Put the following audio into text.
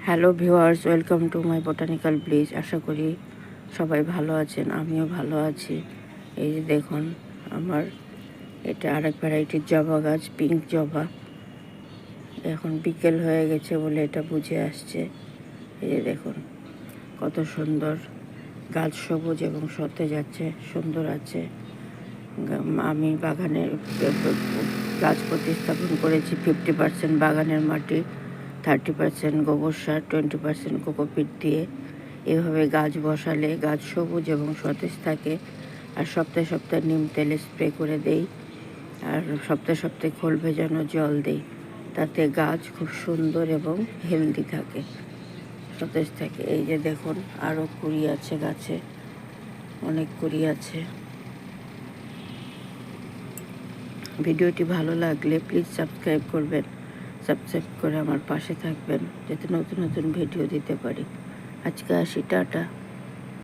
Hello viewers, welcome to my botanical bliss. আশা করি সবাই ভালো আছেন, আমিও ভালো আছি। এই যে দেখুন, আমার এটা আরেক ভ্যারাইটির জবা গাছ, পিঙ্ক জবা। এখন বিকেল হয়ে গেছে বলে এটা বুঝে আসছে। এই যে দেখুন কত সুন্দর গাছ, সবুজ এবং সতেজ আছে, সুন্দর আছে। আমি বাগানে গাছ প্রতিস্থাপন করেছি 50% বাগানের মাটি, 30% গোবর সার, 20% কোকোপিট দিয়ে। এভাবে গাছ বসালে গাছ সবুজ এবং সতেজ থাকে। আর সপ্তাহে সপ্তাহে নিম তেলে স্প্রে করে দেই, আর সপ্তাহে সপ্তাহে খোল ভেজানো জল দেই। তাতে গাছ খুব সুন্দর এবং হেলদি থাকে, সতেজ থাকে। এই যে দেখুন আরও কুড়ি আছে গাছে, অনেক কুড়ি আছে। ভিডিওটি ভালো লাগলে প্লিজ সাবস্ক্রাইব করবেন, সাবস্ক্রাইব করে আমার পাশে থাকবেন যাতে নতুন নতুন ভিডিও দিতে পারি। আজকে আসি, টাটা।